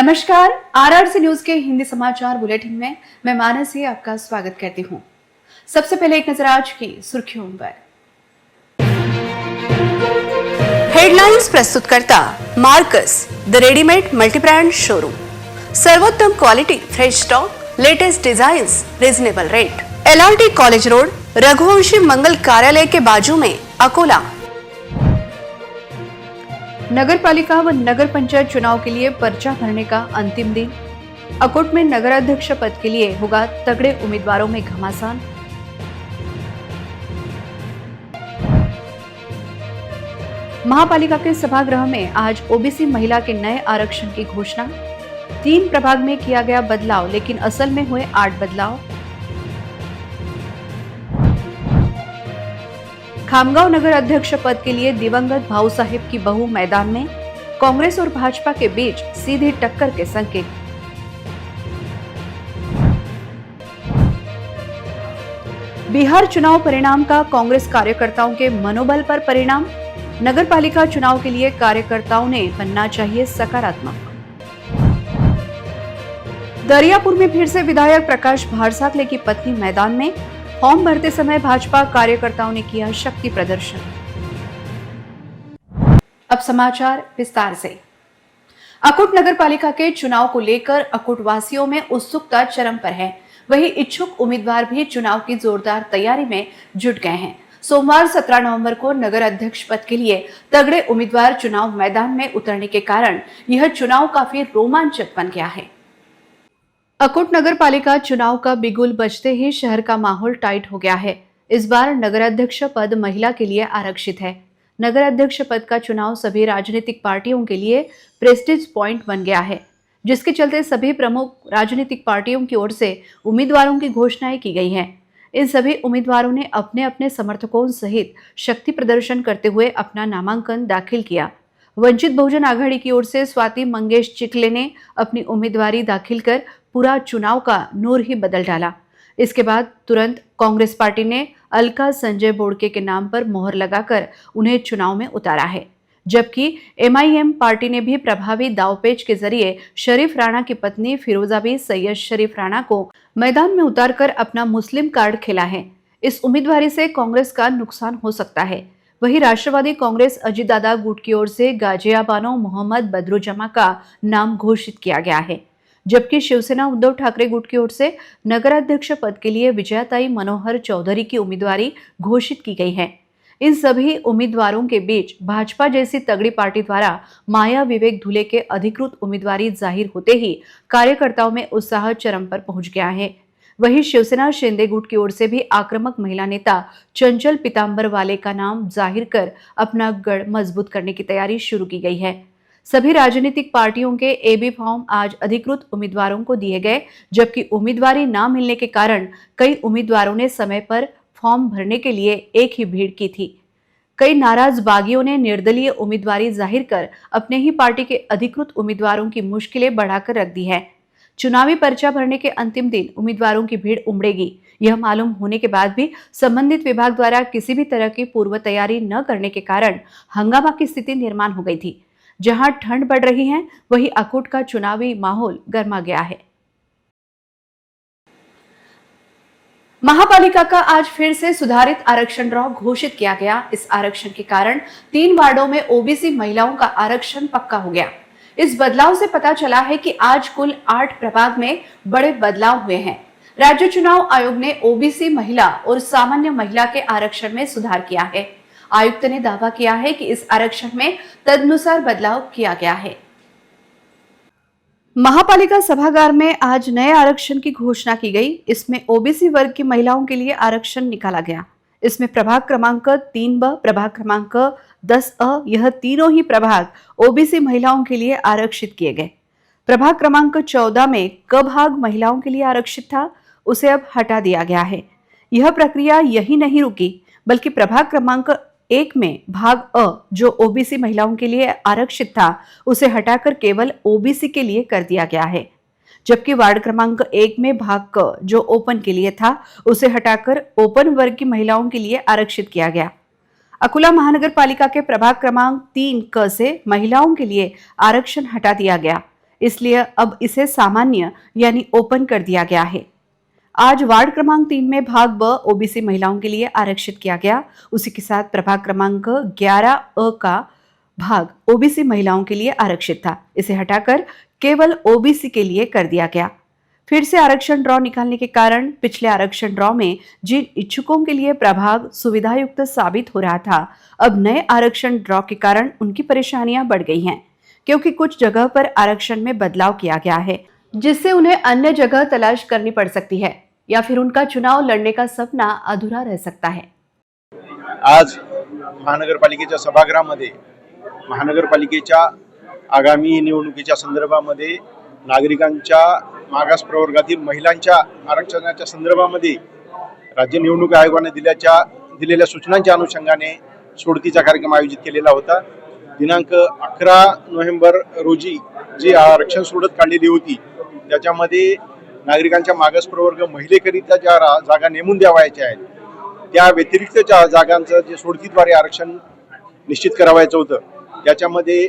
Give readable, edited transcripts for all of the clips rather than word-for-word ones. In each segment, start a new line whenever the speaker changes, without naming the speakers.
नमस्कार, RRC news के हिंदी समाचार बुलेटिन में मैं मानसी आपका स्वागत करती हूं। सबसे पहले एक नजर आज की सुर्खियों पर।
हेडलाइंस प्रस्तुत करता Marcus the readymade multibrand showroom. सर्वोत्तम quality, fresh stock, latest designs, reasonable rate. LRT college road, Raghuvanshi मंगल कार्यालय के बाजू में, अकोला।
नगर पालिका व नगर पंचायत चुनाव के लिए पर्चा भरने का अंतिम दिन। अकोट में नगर अध्यक्ष पद के लिए होगा तगड़े उम्मीदवारों में घमासान। महापालिका के सभागृह में आज ओबीसी महिला के नए आरक्षण की घोषणा। 3 प्रभाग में किया गया बदलाव, लेकिन असल में हुए 8 बदलाव। खामगांव नगर अध्यक्ष पद के लिए दिवंगत भाऊ साहिब की बहू मैदान में। कांग्रेस और भाजपा के बीच सीधी टक्कर के संकेत। बिहार चुनाव परिणाम का कांग्रेस कार्यकर्ताओं के मनोबल पर परिणाम। नगर पालिका चुनाव के लिए कार्यकर्ताओं ने बनना चाहिए सकारात्मक। दरियापुर में फिर से विधायक प्रकाश भारसाकले की पत्नी मैदान में। फॉर्म भरते समय भाजपा कार्यकर्ताओं ने किया शक्ति प्रदर्शन। अब समाचार विस्तार से। अकोट नगर पालिका के चुनाव को लेकर अकोट वासियों में उत्सुकता चरम पर है। वहीं इच्छुक उम्मीदवार भी चुनाव की जोरदार तैयारी में जुट गए हैं। सोमवार 17 नवंबर को नगर अध्यक्ष पद के लिए तगड़े उम्मीदवार चुनाव मैदान में उतरने के कारण यह चुनाव काफी रोमांचक बन गया है। अकोट नगर पालिका चुनाव का बिगुल बजते ही शहर का माहौल टाइट हो गया है। इस बार नगर अध्यक्ष पद महिला के लिए आरक्षित है। नगर अध्यक्ष पद का चुनाव सभी राजनीतिक पार्टियों के लिए प्रेस्टीज पॉइंट बन गया है, जिसके चलते सभी प्रमुख राजनीतिक पार्टियों की ओर से उम्मीदवारों की घोषणाएं की गई हैं। इन सभी उम्मीदवारों ने अपने अपने समर्थकों सहित शक्ति प्रदर्शन करते हुए अपना नामांकन दाखिल किया। वंचित बहुजन आघाड़ी की ओर से स्वाति मंगेश चिखले ने अपनी उम्मीदवारी दाखिल कर पूरा चुनाव का नूर ही बदल डाला। इसके बाद तुरंत कांग्रेस पार्टी ने अलका संजय बोड़के के नाम पर मोहर लगाकर उन्हें चुनाव में उतारा है, जबकि MIM पार्टी ने भी प्रभावी दावपेच के जरिए शरीफ राणा की पत्नी फिरोजाबी सैयद शरीफ राणा को मैदान में उतारकर अपना मुस्लिम कार्ड खेला है। इस उम्मीदवारी से कांग्रेस का नुकसान हो सकता है। वहीं राष्ट्रवादी कांग्रेस अजीतदादा गुट की ओर से गाजियाबानो मोहम्मद बदरुजमा का नाम घोषित किया गया है, जबकि शिवसेना उद्धव ठाकरे गुट की ओर से नगराध्यक्ष पद के लिए विजयाताई मनोहर चौधरी की उम्मीदवारी घोषित की गई है। इन सभी उम्मीदवारों के बीच भाजपा जैसी तगड़ी पार्टी द्वारा माया विवेक धुले के अधिकृत उम्मीदवारी जाहिर होते ही कार्यकर्ताओं में उत्साह चरम पर पहुंच गया है। वहीं शिवसेना शिंदे गुट की ओर से भी आक्रामक महिला नेता चंचल पीतांबर वाले का नाम जाहिर कर अपना गढ़ मजबूत करने की तैयारी शुरू की गई है। सभी राजनीतिक पार्टियों के AB फॉर्म आज अधिकृत उम्मीदवारों को दिए गए, जबकि उम्मीदवारी न मिलने के कारण कई उम्मीदवारों ने समय पर फॉर्म भरने के लिए एक ही भीड़ की थी। कई नाराज बागियों ने निर्दलीय उम्मीदवारी जाहिर कर अपने ही पार्टी के अधिकृत उम्मीदवारों की मुश्किलें बढ़ाकर रख दी है। चुनावी पर्चा भरने के अंतिम दिन उम्मीदवारों की भीड़ उमड़ेगी, यह मालूम होने के बाद भी संबंधित विभाग द्वारा किसी भी तरह की पूर्व तैयारी न करने के कारण हंगामा की स्थिति निर्माण हो गई थी। जहां ठंड बढ़ रही है, वहीं अकोट का चुनावी माहौल गर्मा गया है। महापालिका का आज फिर से सुधारित आरक्षण ड्रॉ घोषित किया गया। इस आरक्षण के कारण 3 वार्डों में ओबीसी महिलाओं का आरक्षण पक्का हो गया। इस बदलाव से पता चला है कि आज कुल 8 प्रभाग में बड़े बदलाव हुए हैं। राज्य चुनाव आयोग ने ओबीसी महिला और सामान्य महिला के आरक्षण में सुधार किया है। आयुक्त ने दावा किया है कि इस आरक्षण में तदनुसार बदलाव किया गया है। महापालिका सभागार में आज नए आरक्षण की घोषणा की गई। इसमें ओबीसी वर्ग की महिलाओं के लिए आरक्षण निकाला गया। इसमें प्रभाग क्रमांक 3B, प्रभाग क्रमांक 10A, यह तीनों ही प्रभाग ओबीसी महिलाओं के लिए आरक्षित किए गए। प्रभाग क्रमांक 14 में क भाग महिलाओं के लिए आरक्षित था, उसे अब हटा दिया गया है। यह प्रक्रिया यही नहीं रुकी, बल्कि प्रभाग क्रमांक 1 में भाग अ, जो ओबीसी महिलाओं के लिए आरक्षित था, उसे हटाकर केवल ओबीसी के लिए कर दिया गया है। जबकि वार्ड क्रमांक 1 में भाग क, जो ओपन के लिए था, उसे हटाकर ओपन वर्ग की महिलाओं के लिए आरक्षित किया गया। अकोला महानगर पालिका के प्रभाग क्रमांक 3 क से महिलाओं के लिए आरक्षण हटा दिया गया। इसलिए अब इसे सामान्य यानी ओपन कर दिया गया है। आज वार्ड क्रमांक 3 में भाग ब ओबीसी महिलाओं के लिए आरक्षित किया गया। उसी के साथ प्रभाग क्रमांक 11 का भाग ओबीसी महिलाओं के लिए आरक्षित था। इसे हटाकर केवल ओबीसी के लिए कर दिया गया। फिर से आरक्षण ड्रॉ निकालने के कारण पिछले आरक्षण ड्रॉ में जिन इच्छुकों के लिए प्रभाग सुविधायुक्त साबित हो रहा था, अब नए आरक्षण ड्रॉ के कारण उनकी परेशानियां बढ़ गई हैं, क्योंकि कुछ जगह पर आरक्षण में बदलाव किया गया है, जिससे उन्हें अन्य जगह तलाश करनी पड़ सकती है या फिर उनका चुनाव लड़ने का सपना अधूरा रह सकता है।
आज महानगरपालिकेच्या सभागृहामध्ये महानगरपालिकेच्या आगामी निवडणुकीच्या संदर्भामध्ये नागरिकांच्या मागास प्रवर्गातील महिलांच्या आरक्षणाच्या संदर्भामध्ये राज्य निवडणूक आयोगाने दिलेल्या सूचनांच्या अनुषंगाने सोडतीचा कार्यक्रम आयोजित केलेला होता। दिनांक 11 नोव्हेंबर रोजी जी आरक्षण सोडत काढलेली होती त्याच्यामध्ये नागरिकांच्या मागास प्रवर्ग महिलेकरिता ज्या जागा नेमून द्यावायच्या आहेत त्या व्यतिरिक्तच्या जागांचं जे सोडतीद्वारे आरक्षण निश्चित करावायचं होतं त्याच्यामध्ये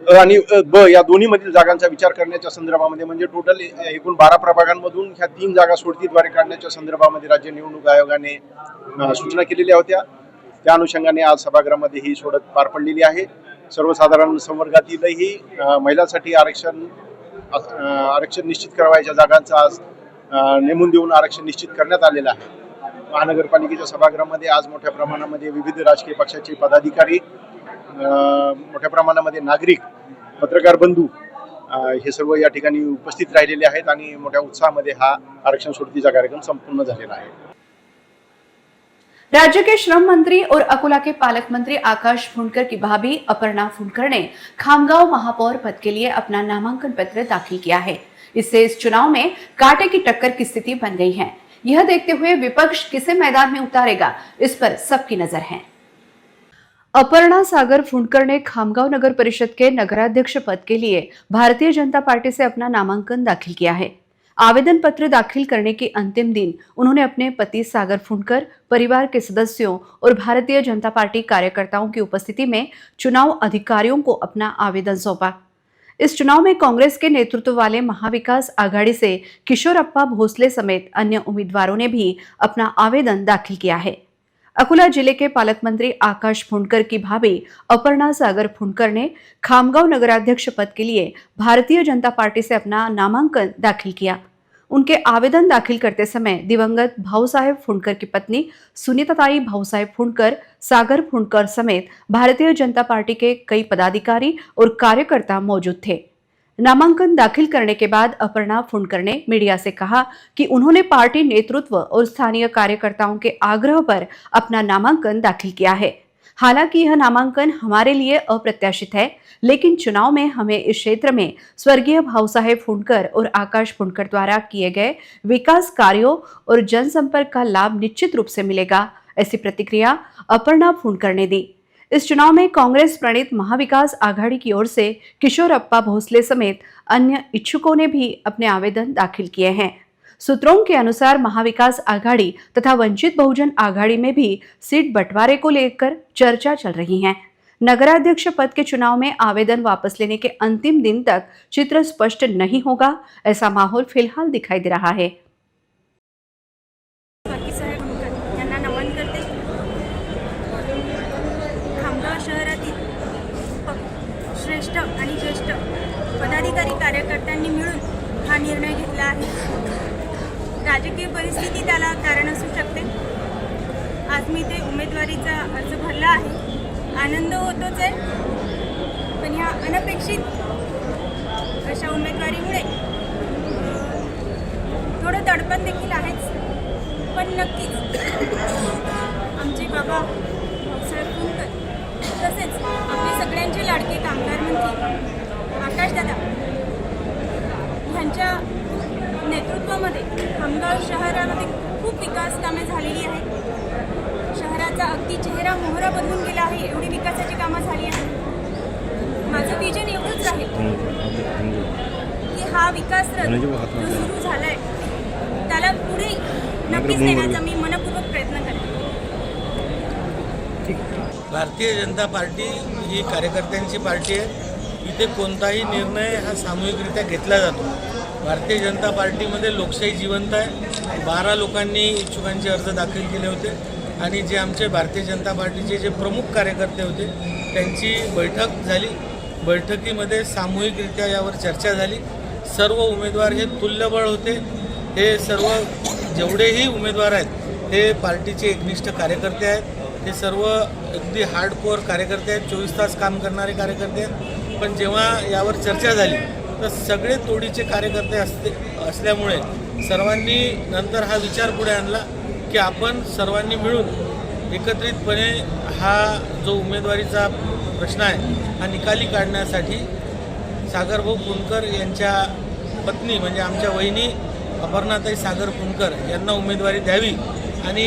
अ आणि ब या दोन्ही मधील जागांचा विचार करण्याच्या संदर्भामध्ये म्हणजे टोटल एकूण 12 प्रभागांमधून ह्या 3 जागा सोडतीद्वारे काढण्याच्या संदर्भामध्ये राज्य निवडणूक आयोगाने सूचना केलेल्या होत्या। त्या अनुषंगाने आज सभागृहामध्ये ही सोडत पार पडलेली आहे। सर्वसाधारण संवर्गातीलही महिलांसाठी आरक्षण निश्चित करावयाच्या जागांचं आज नेमून देऊन आरक्षण निश्चित करण्यात आलेलं आहे। महानगरपालिकेच्या सभागृहामध्ये आज मोठ्या प्रमाणामध्ये विविध राजकीय पक्षाचे पदाधिकारी, मोठ्या प्रमाणामध्ये नागरिक, पत्रकार बंधू हे सर्व या ठिकाणी उपस्थित राहिलेले आहेत आणि मोठ्या उत्साहामध्ये हा आरक्षण सोडतीचा कार्यक्रम संपूर्ण झालेला आहे।
राज्य के श्रम मंत्री और अकोला के पालक मंत्री आकाश फुंडकर की भाभी अपर्णा फुंडकर ने खामगांव महापौर पद के लिए अपना नामांकन पत्र दाखिल किया है। इससे इस चुनाव में कांटे की टक्कर की स्थिति बन गई है। यह देखते हुए विपक्ष किसे मैदान में उतारेगा, इस पर सबकी नजर है। अपर्णा सागर फुंडकर ने खामगांव नगर परिषद के नगराध्यक्ष पद के लिए भारतीय जनता पार्टी से अपना नामांकन दाखिल किया है। आवेदन पत्र दाखिल करने के अंतिम दिन उन्होंने अपने पति सागर फुंडकर, परिवार के सदस्यों और भारतीय जनता पार्टी कार्यकर्ताओं की उपस्थिति में चुनाव अधिकारियों को अपना आवेदन सौंपा। इस चुनाव में कांग्रेस के नेतृत्व वाले महाविकास आघाड़ी से किशोरप्पा भोसले समेत अन्य उम्मीदवारों ने भी अपना आवेदन दाखिल किया है। अकोला जिले के पालक मंत्री आकाश फुंडकर की भाभी अपर्णा सागर फुंडकर ने खामगांव नगराध्यक्ष पद के लिए भारतीय जनता पार्टी से अपना नामांकन दाखिल किया। उनके आवेदन दाखिल करते समय दिवंगत भाऊसाहेब फुंडकर की पत्नी सुनीताताई भाऊसाहेब फुंडकर, सागर फुंडकर समेत भारतीय जनता पार्टी के कई पदाधिकारी और कार्यकर्ता मौजूद थे। नामांकन दाखिल करने के बाद अपर्णा फुंडकर ने मीडिया से कहा कि उन्होंने पार्टी नेतृत्व और स्थानीय कार्यकर्ताओं के आग्रह पर अपना नामांकन दाखिल किया है। हालांकि यह नामांकन हमारे लिए अप्रत्याशित है, लेकिन चुनाव में हमें इस क्षेत्र में स्वर्गीय भाऊसाहेब फुंडकर और आकाश फुंडकर द्वारा किए गए विकास कार्यों और जनसंपर्क का लाभ निश्चित रूप से मिलेगा, ऐसी प्रतिक्रिया अपर्णा फुंडकर ने दी। इस चुनाव में कांग्रेस प्रणीत महाविकास आघाड़ी की ओर से किशोरप्पा भोसले समेत अन्य इच्छुकों ने भी अपने आवेदन दाखिल किए हैं। सूत्रों के अनुसार महाविकास आघाड़ी तथा वंचित बहुजन आघाड़ी में भी सीट बंटवारे को लेकर चर्चा चल रही है। नगराध्यक्ष पद के चुनाव में आवेदन वापस लेने के अंतिम दिन तक चित्र स्पष्ट नहीं होगा, ऐसा माहौल फिलहाल दिखाई दे रहा है।
श्रेष्ठ आणि ज्येष्ठ पदाधिकारी कार्यकर्त्यांनी मिळून हा निर्णय घेतला आहे। राजकीय परिस्थिती त्याला कारण असू शकते। आज मी ते उमेदवारीचा अर्ज भरला आहे। आनंद होतोच आहे, पण ह्या अनपेक्षित अशा उमेदवारीमुळे थोडं तडपण देखील आहेच, पण नक्कीच आमचे बाबा भाऊसाहेब फुंडकर तसेच आपले सगळ्यांचे लाडके कामगार मंत्री आकाशदादा यांच्या नेतृत्वामध्ये खामगाव शहरामध्ये खूप विकास कामे झालेली आहेत। शहराचा अगदी चेहरा मोहरा बदलून गेला आहे, एवढी विकासाची कामं झाली आहेत। माझं विजन एवढंच आहे की हा विकास जो सुरू झालाय त्याला पुढे नक्कीच नेण्याचा मी मनपूर्वक प्रयत्न करेन।
भारतीय जनता पार्टी ही कार्यकर्त्यांची पार्टी आहे। इथे कोणताही निर्णय हा सामूहिकरित्या घेतला जातो. भारतीय जनता पार्टीमध्ये लोकशाही जिवंत आहे. 12 लोकांनी इच्छुकांचे अर्ज दाखल केले होते आणि जे आमचे भारतीय जनता पार्टीचे जे प्रमुख कार्यकर्ते होते त्यांची बैठक झाली. बैठकीमध्ये सामूहिकरित्या यावर चर्चा झाली. सर्व उमेदवार हे तुल्यबळ होते. हे सर्व जेवढेही उमेदवार आहेत हे पार्टीचे एकनिष्ठ कार्यकर्ते आहेत. हे सर्व अगदी हार्डकोअर कार्यकर्ते आहेत, 24 तास काम करणारे कार्यकर्ते आहेत. पण जेव्हा यावर चर्चा झाली तर सगळे तोडीचे कार्यकर्ते असल्यामुळे सर्वांनी नंतर हा विचार पुढे आणला की आपण सर्वांनी मिळून एकत्रितपणे हा जो उमेदवारीचा प्रश्न आहे हा निकाली काढण्यासाठी सागरभाऊ पुणकर यांच्या पत्नी म्हणजे आमच्या वहिनी अपर्णाताई सागर पुणकर यांना उमेदवारी द्यावी आणि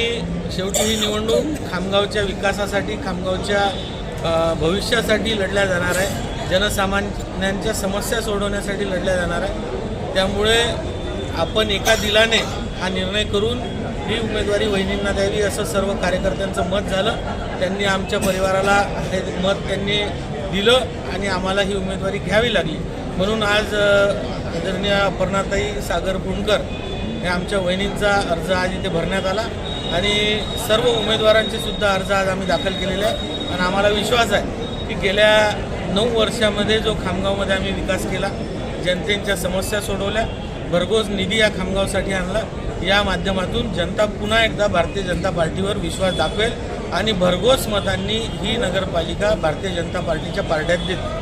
शेवटी ही निवडणूक खामगावच्या विकासासाठी, खामगावच्या भविष्यासाठी लढल्या जाणार आहे. जनसामान्यांच्या समस्या सोडवण्यासाठी लढल्या जाणार आहे. त्यामुळे आपण एका दिलाने हा निर्णय करून ही उमेदवारी वहिनींना द्यावी असं सर्व कार्यकर्त्यांचं मत झालं. त्यांनी आमच्या परिवाराला हे मत त्यांनी दिलं आणि आम्हाला ही उमेदवारी घ्यावी लागली. म्हणून आज आदरणीय अपर्णाताई सागर पुणकर हे आमच्या वहिनींचा अर्ज आज इथे भरण्यात आला आणि सर्व उमेदवारांचे सुद्धा अर्ज आज आम्ही दाखल केलेले आहे. आणि आम्हाला विश्वास आहे की गेल्या 9 वर्षामध्ये जो खामगावमध्ये आम्ही विकास केला, जनतेच्या समस्या सोडवल्या, भरघोस निधी या खामगावसाठी आणला, या माध्यमातून जनता पुन्हा एकदा भारतीय जनता पार्टीवर विश्वास दाखवेल आणि भरघोस मतांनी ही नगरपालिका भारतीय जनता पार्टीच्या पारड्यात देईल.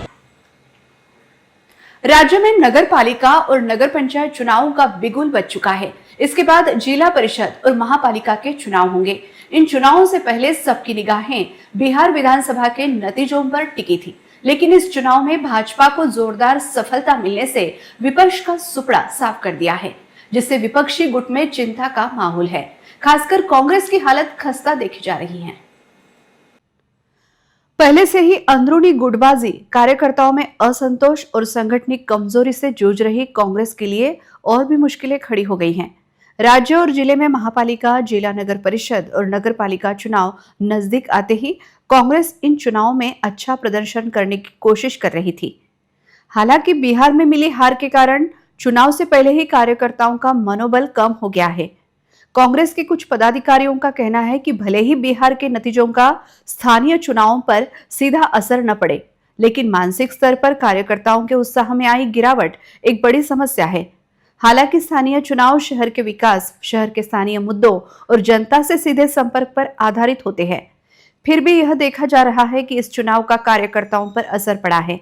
राज्य में नगर पालिका और नगर पंचायत चुनावों का बिगुल बज चुका है. इसके बाद जिला परिषद और महापालिका के चुनाव होंगे. इन चुनावों से पहले सबकी निगाहें बिहार विधानसभा के नतीजों पर टिकी थी, लेकिन इस चुनाव में भाजपा को जोरदार सफलता मिलने से विपक्ष का सुपड़ा साफ कर दिया है, जिससे विपक्षी गुट में चिंता का माहौल है. खासकर कांग्रेस की हालत खस्ता देखी जा रही है. पहले से ही अंदरूनी गुटबाजी, कार्यकर्ताओं में असंतोष और संगठनिक कमजोरी से जूझ रही कांग्रेस के लिए और भी मुश्किलें खड़ी हो गई हैं. राज्य और जिले में महापालिका, जिला नगर परिषद और नगर पालिका चुनाव नजदीक आते ही कांग्रेस इन चुनावों में अच्छा प्रदर्शन करने की कोशिश कर रही थी. हालांकि बिहार में मिली हार के कारण चुनाव से पहले ही कार्यकर्ताओं का मनोबल कम हो गया है. कांग्रेस के कुछ पदाधिकारियों का कहना है कि भले ही बिहार के नतीजों का स्थानीय चुनावों पर सीधा असर न पड़े, लेकिन मानसिक स्तर पर कार्यकर्ताओं के उत्साह में आई गिरावट एक बड़ी समस्या है. हालांकि स्थानीय चुनाव शहर के विकास, शहर के स्थानीय मुद्दों और जनता से सीधे संपर्क पर आधारित होते हैं, फिर भी यह देखा जा रहा है कि इस चुनाव का कार्यकर्ताओं पर असर पड़ा है.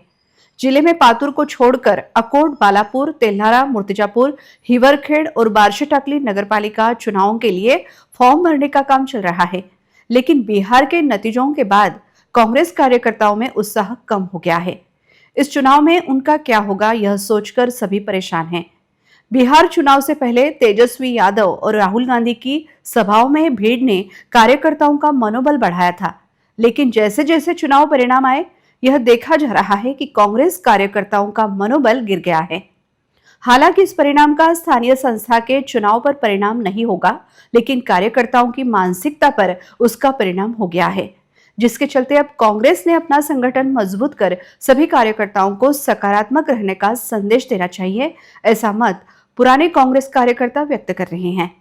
जिले में पातुर को छोड़कर अकोट, बालापुर, तेल्हारा, मूर्तिजापुर, हिवरखेड़ और बार्शीटाकली नगरपालिका चुनावों के लिए फॉर्म भरने का काम चल रहा है. लेकिन बिहार के नतीजों के बाद कांग्रेस कार्यकर्ताओं में उत्साह कम हो गया है. इस चुनाव में उनका क्या होगा यह सोचकर सभी परेशान हैं. बिहार चुनाव से पहले तेजस्वी यादव और राहुल गांधी की सभाओं में भीड़ ने कार्यकर्ताओं का मनोबल बढ़ाया था, लेकिन जैसे जैसे चुनाव परिणाम आए यह देखा जा रहा है कि कांग्रेस कार्यकर्ताओं का मनोबल गिर गया है. हालांकि इस परिणाम का स्थानीय संस्था के चुनाव पर परिणाम नहीं होगा, लेकिन कार्यकर्ताओं की मानसिकता पर उसका परिणाम हो गया है, जिसके चलते अब कांग्रेस ने अपना संगठन मजबूत कर सभी कार्यकर्ताओं को सकारात्मक रहने का संदेश देना चाहिए, ऐसा मत पुराने कांग्रेस कार्यकर्ता व्यक्त कर रहे हैं.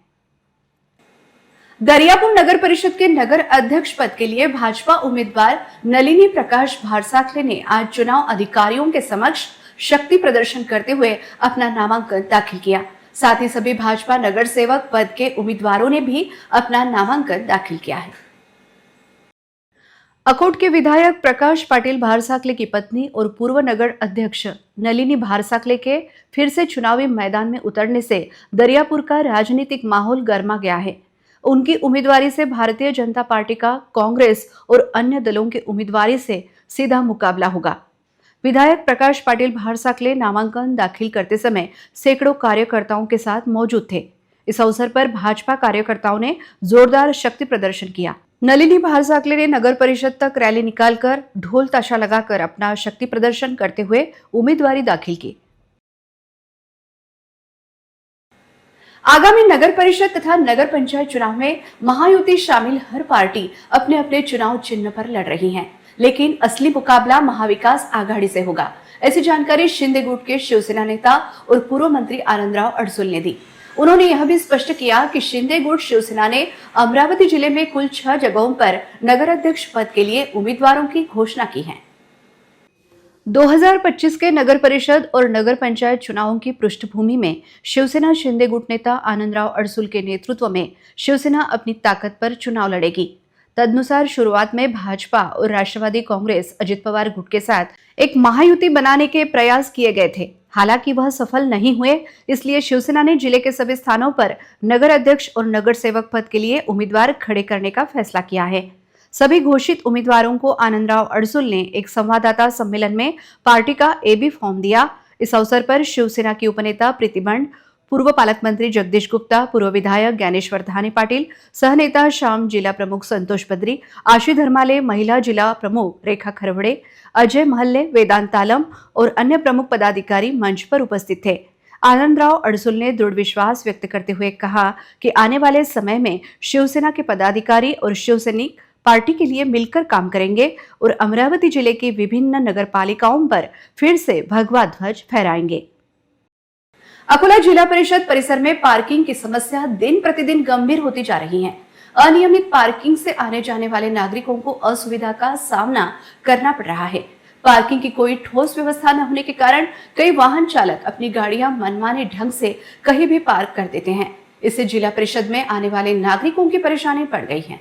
दरियापुर नगर परिषद के नगर अध्यक्ष पद के लिए भाजपा उम्मीदवार नलिनी प्रकाश भारसाखले ने आज चुनाव अधिकारियों के समक्ष शक्ति प्रदर्शन करते हुए अपना नामांकन दाखिल किया. साथ ही सभी भाजपा नगर सेवक पद के उम्मीदवारों ने भी अपना नामांकन दाखिल किया है. अकोट के विधायक प्रकाश पाटिल भारसाखले की पत्नी और पूर्व नगर अध्यक्ष नलिनी भारसाखले के फिर से चुनावी मैदान में उतरने से दरियापुर का राजनीतिक माहौल गर्मा गया है. उनकी उम्मीदवारी से भारतीय जनता पार्टी का कांग्रेस और अन्य दलों के उम्मीदवारी से सीधा मुकाबला होगा. विधायक प्रकाश पाटिल भारसाखले नामांकन दाखिल करते समय सैकड़ों कार्यकर्ताओं के साथ मौजूद थे. इस अवसर पर भाजपा कार्यकर्ताओं ने जोरदार शक्ति प्रदर्शन किया. नलिनी भारसाखले ने नगर परिषद तक रैली निकालकर ढोल ताशा लगाकर अपना शक्ति प्रदर्शन करते हुए उम्मीदवारी दाखिल की. आगामी नगर परिषद तथा नगर पंचायत चुनाव में महायुति शामिल हर पार्टी अपने अपने चुनाव चिन्ह पर लड़ रही है. लेकिन असली मुकाबला महाविकास आघाड़ी से होगा। ऐसी जानकारी शिंदे गुट के शिवसेना नेता और पूर्व मंत्री आनंदराव अडसूल ने दी। उन्होंने यह भी स्पष्ट किया कि शिंदे गुट शिवसेना ने अमरावती जिले में कुल 6 जगहों पर नगर अध्यक्ष पद के लिए उम्मीदवारों की घोषणा की है। 2025 के नगर परिषद और नगर पंचायत चुनावों की पृष्ठभूमि में शिवसेना शिंदे गुट नेता आनंदराव अडसूल के नेतृत्व में शिवसेना अपनी ताकत पर चुनाव लड़ेगी। तदनुसार शुरुआत में भाजपा और राष्ट्रवादी कांग्रेस अजित पवार गुट के साथ एक महायुति बनाने के प्रयास किए गए थे। हालांकि वह सफल नहीं हुए, इसलिए शिवसेना ने जिले के सभी स्थानों पर नगर अध्यक्ष और नगर सेवक पद के लिए उम्मीदवार खड़े करने का फैसला किया है। सभी घोषित उम्मीदवारों को आनंदराव अडसूल ने एक संवाददाता सम्मेलन में पार्टी का एबी फॉर्म दिया। इस अवसर पर शिवसेना की उपनेता प्रीति बंड, पूर्व पालक मंत्री जगदीश गुप्ता, पूर्व विधायक ज्ञानेश्वर धानी पाटिल, सहनेता श्याम, जिला प्रमुख संतोष बद्री, आशी धर्माले, महिला जिला प्रमुख रेखा खरवड़े, अजय महल्ले, वेदांत तालम और अन्य प्रमुख पदाधिकारी मंच पर उपस्थित थे। आनंदराव अडसूल ने दृढ़ विश्वास व्यक्त करते हुए कहा कि आने वाले समय में शिवसेना के पदाधिकारी और शिवसैनिक पार्टी के लिए मिलकर काम करेंगे और अमरावती जिले की विभिन्न नगर पालिकाओं पर फिर से भगवा ध्वज फहराएंगे। अकोला जिला परिषद परिसर में पार्किंग की समस्या दिन प्रतिदिन गंभीर होती जा रही है। अनियमित पार्किंग से आने जाने वाले नागरिकों को असुविधा का सामना करना पड़ रहा है। पार्किंग की कोई ठोस व्यवस्था न होने के कारण कई वाहन चालक अपनी गाड़ियां मनमाने ढंग से कहीं भी पार्क कर देते हैं। इससे जिला परिषद में आने वाले नागरिकों की परेशानी बढ़ गई है।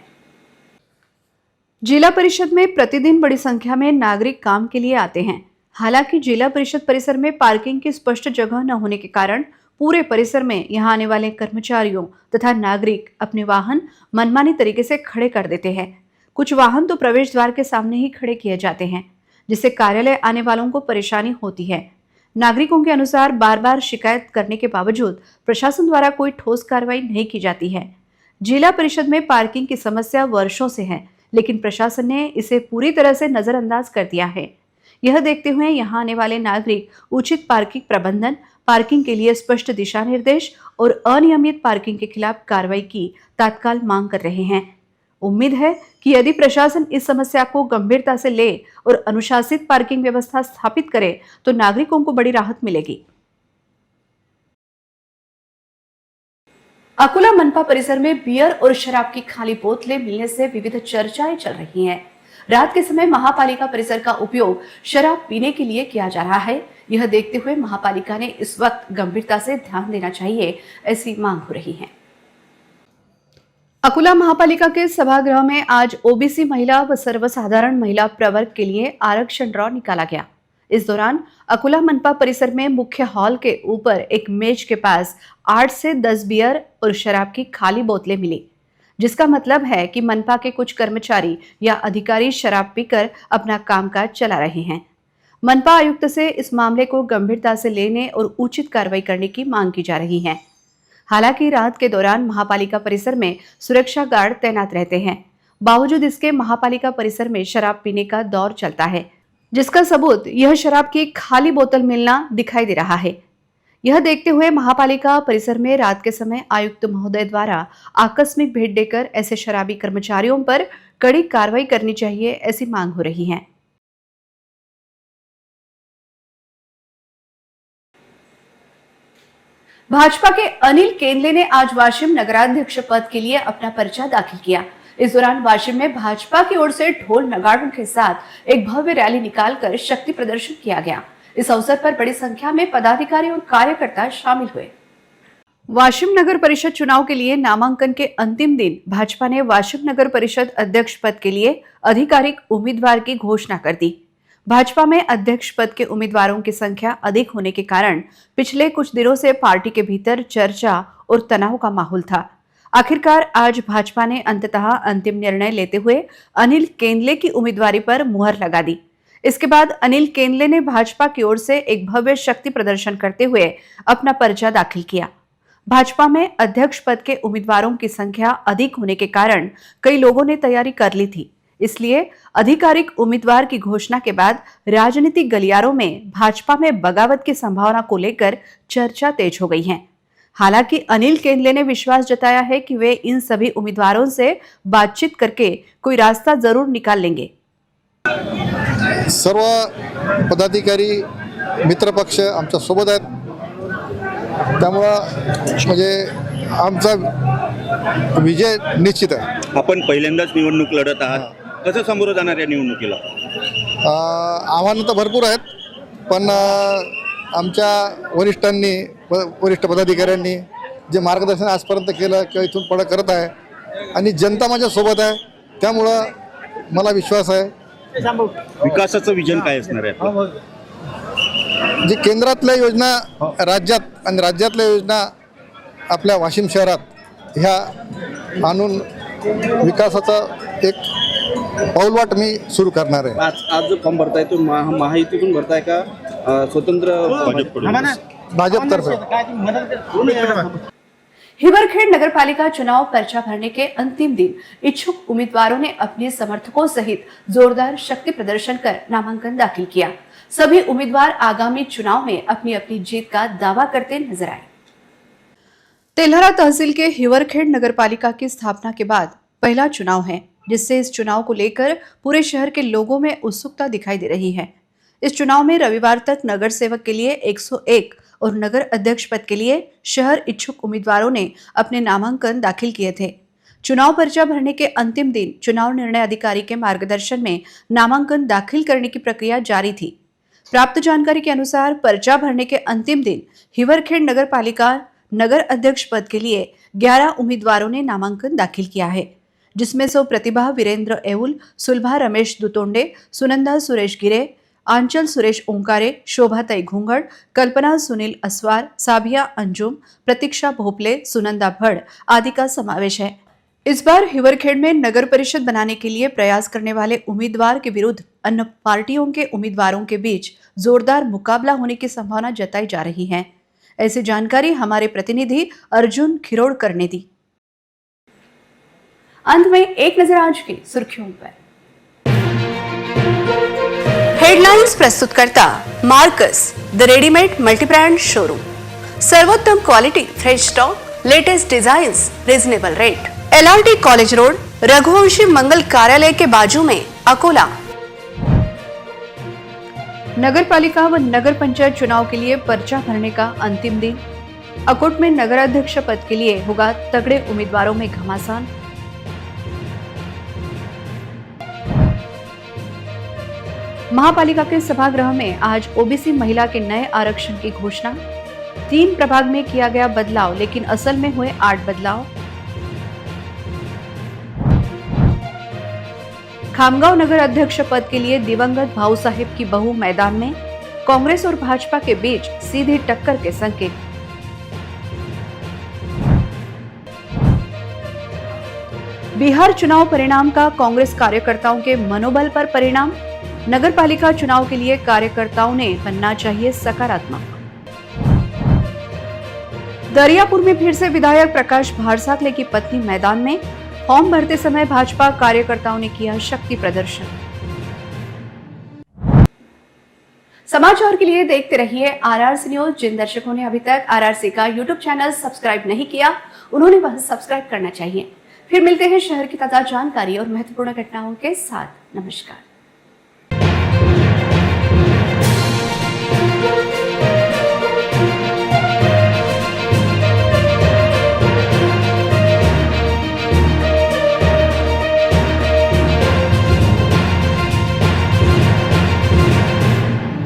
जिला परिषद में प्रतिदिन बड़ी संख्या में नागरिक काम के लिए आते हैं। हालांकि जिला परिषद परिसर में पार्किंग की स्पष्ट जगह न होने के कारण पूरे परिसर में यहां आने वाले कर्मचारियों तथा नागरिक अपने वाहन मनमानी तरीके से खड़े कर देते हैं। कुछ वाहन तो प्रवेश द्वार के सामने ही खड़े किए जाते हैं, जिससे कार्यालय आने वालों को परेशानी होती है। नागरिकों के अनुसार बार बार शिकायत करने के बावजूद प्रशासन द्वारा कोई ठोस कार्रवाई नहीं की जाती है। जिला परिषद में पार्किंग की समस्या वर्षों से है, लेकिन प्रशासन ने इसे पूरी तरह से नजरअंदाज कर दिया है। यह देखते हुए यहां आने वाले नागरिक उचित पार्किंग प्रबंधन, पार्किंग के लिए स्पष्ट दिशा निर्देश और अनियमित पार्किंग के खिलाफ कार्रवाई की तत्काल मांग कर रहे हैं। उम्मीद है कि यदि प्रशासन इस समस्या को गंभीरता से ले और अनुशासित पार्किंग व्यवस्था स्थापित करे तो नागरिकों को बड़ी राहत मिलेगी। अकोला मनपा परिसर में बियर और शराब की खाली बोतलें मिलने से विविध चर्चाएं चल रही हैं। रात के समय महापालिका परिसर का उपयोग शराब पीने के लिए किया जा रहा है। यह देखते हुए महापालिका ने इस वक्त गंभीरता से ध्यान देना चाहिए, ऐसी मांग हो रही है। अकोला महापालिका के सभागृह में आज ओबीसी महिला व सर्वसाधारण महिला प्रवर्ग के लिए आरक्षण ड्रॉ निकाला गया। इस दौरान अकोला मनपा परिसर में मुख्य हॉल के ऊपर एक मेज के पास 8 से 10 बियर और शराब की खाली बोतलें मिली, जिसका मतलब है कि मनपा के कुछ कर्मचारी या अधिकारी शराब पीकर अपना कामकाज चला रहे हैं। मनपा आयुक्त से इस मामले को गंभीरता से लेने और उचित कार्रवाई करने की मांग की जा रही है। हालांकि रात के दौरान महापालिका परिसर में सुरक्षा गार्ड तैनात रहते हैं। बावजूद इसके महापालिका परिसर में शराब पीने का दौर चलता है, जिसका सबूत यह शराब की खाली बोतल मिलना दिखाई दे रहा है। यह देखते हुए महापालिका परिसर में रात के समय आयुक्त महोदय द्वारा आकस्मिक भेंट देकर ऐसे शराबी कर्मचारियों पर कड़ी कार्रवाई करनी चाहिए, ऐसी मांग हो रही है। भाजपा के अनिल केंद्ले ने आज वाशिम नगराध्यक्ष पद के लिए अपना पर्चा दाखिल किया। इस दौरान वाशिम में भाजपा की ओर से ढोल नगाड़ों के साथ एक भव्य रैली निकालकर शक्ति प्रदर्शन किया गया। इस अवसर पर बड़ी संख्या में पदाधिकारी और कार्यकर्ता शामिल हुए। वाशिम नगर परिषद चुनाव के लिए नामांकन के अंतिम दिन भाजपा ने वाशिम नगर परिषद अध्यक्ष पद के लिए आधिकारिक उम्मीदवार की घोषणा कर दी। भाजपा में अध्यक्ष पद के उम्मीदवारों की संख्या अधिक होने के कारण पिछले कुछ दिनों से पार्टी के भीतर चर्चा और तनाव का माहौल था। आखिरकार आज भाजपा ने अंततः अंतिम निर्णय लेते हुए अनिल केंद्ले की उम्मीदवारी पर मुहर लगा दी। इसके बाद अनिल केंद्ले ने भाजपा की ओर से एक भव्य शक्ति प्रदर्शन करते हुए अपना पर्चा दाखिल किया। भाजपा में अध्यक्ष पद के उम्मीदवारों की संख्या अधिक होने के कारण कई लोगों ने तैयारी कर ली थी, इसलिए आधिकारिक उम्मीदवार की घोषणा के बाद राजनीतिक गलियारों में भाजपा में बगावत की संभावना को लेकर चर्चा तेज हो गई है। हालांकि अनिल केंद्ले ने विश्वास जताया है कि वे इन सभी उम्मीदवारों से बातचीत करके कोई रास्ता जरूर निकाल लेंगे।
सर्व पदाधिकारी मित्रपक्ष आमच्या सोबत आहेत, त्यामुळं म्हणजे आमचा विजय निश्चित आहे.
आपण पहिल्यांदाच निवडणूक लढत आहात, कसं समोर जाणार या निवडणुकीला?
आव्हानं तर भरपूर आहेत, पण आमच्या वरिष्ठ पदाधिकाऱ्यांनी जे मार्गदर्शन आजपर्यंत केलं किंवा इथून पुढे करत आहे आणि जनता माझ्या सोबत आहे, त्यामुळं मला विश्वास आहे.
विकासाचं विजन काय असणार आहे आपलं?
जे केंद्रातल्या योजना राज्यात आणि राज्यातल्या योजना आपल्या वाशिम शहरात ह्या आणून विकासाचा एक पाऊलवाट मी सुरू करणार आहे.
आज जो फॉर्म भरताय तो महायुतीतून भरताय का स्वतंत्र
भाजपतर्फे?
हिवरखेड़ नगर पालिका चुनाव पर्चा भरने के अंतिम दिन इच्छुक उम्मीदवारों ने अपने समर्थकों सहित जोरदार शक्ति प्रदर्शन कर नामांकन दाखिल किया। सभी उम्मीदवार आगामी चुनाव में अपनी अपनी जीत का दावा करते नजर आए। तेल्हारा तहसील के हिवरखेड़ नगर पालिका की स्थापना के बाद पहला चुनाव है, जिससे इस चुनाव को लेकर पूरे शहर के लोगों में उत्सुकता दिखाई दे रही है। इस चुनाव में रविवार तक नगर सेवक के लिए 101 और नगर अध्यक्ष पद के लिए शहर इच्छुक उम्मीदवारों ने अपने नामांकन दाखिल किए थे। चुनाव पर्चा भरने के अंतिम दिन चुनाव निर्णय अधिकारी के मार्गदर्शन में नामांकन दाखिल करने की प्रक्रिया जारी थी। प्राप्त जानकारी के अनुसार पर्चा भरने के अंतिम दिन हिवरखेड़ नगर पालिका नगर अध्यक्ष पद के लिए 11 उम्मीदवारों ने नामांकन दाखिल किया है, जिसमें से प्रतिभा वीरेंद्र एउल, सुलभा रमेश दुतोंडे, सुनंदा सुरेश गिरे, आंचल सुरेश ओंकारे, शोभाताई घुंगड़, कल्पना सुनील असवार, साबिया अंजुम, प्रतीक्षा भोपले, सुनंदा भड़ आदि का समावेश है। इस बार हिवरखेड़ में नगर परिषद बनाने के लिए प्रयास करने वाले उम्मीदवार के विरुद्ध अन्य पार्टियों के उम्मीदवारों के बीच जोरदार मुकाबला होने की संभावना जताई जा रही है। ऐसी जानकारी हमारे प्रतिनिधि अर्जुन खिरोड़कर ने दी। अंत में एक नजर आज की सुर्खियों पर।
हेडलाइंस प्रस्तुत करता Marcus the readymade multibrand showroom. सर्वोत्तम quality, fresh stock, latest designs, reasonable rate. LRT college road, Raghuvanshi मंगल कार्यालय के बाजू में, अकोला।
नगर पालिका व नगर पंचायत चुनाव के लिए पर्चा भरने का अंतिम दिन। अकोट में नगर अध्यक्ष पद के लिए होगा तगड़े उम्मीदवारों में घमासान। महापालिका के सभागृह में आज ओबीसी महिला के नए आरक्षण की घोषणा। 3 प्रभाग में किया गया बदलाव, लेकिन असल में हुए 8 बदलाव। खामगांव नगर अध्यक्ष पद के लिए दिवंगत भाऊ साहेब की बहू मैदान में। कांग्रेस और भाजपा के बीच सीधी टक्कर के संकेत। बिहार चुनाव परिणाम का कांग्रेस कार्यकर्ताओं के मनोबल पर परिणाम। नगर पालिका चुनाव के लिए कार्यकर्ताओं ने बनना चाहिए सकारात्मक। दरियापुर में फिर से विधायक प्रकाश भारसाकले की पत्नी मैदान में। फॉर्म भरते समय भाजपा कार्यकर्ताओं ने किया शक्ति प्रदर्शन। समाचार के लिए देखते रहिए RRC न्यूज। जिन दर्शकों ने अभी तक RRC का YouTube चैनल सब्सक्राइब नहीं किया, उन्होंने वह सब्सक्राइब करना चाहिए। फिर मिलते हैं शहर की ताजा जानकारी और महत्वपूर्ण घटनाओं के साथ। नमस्कार।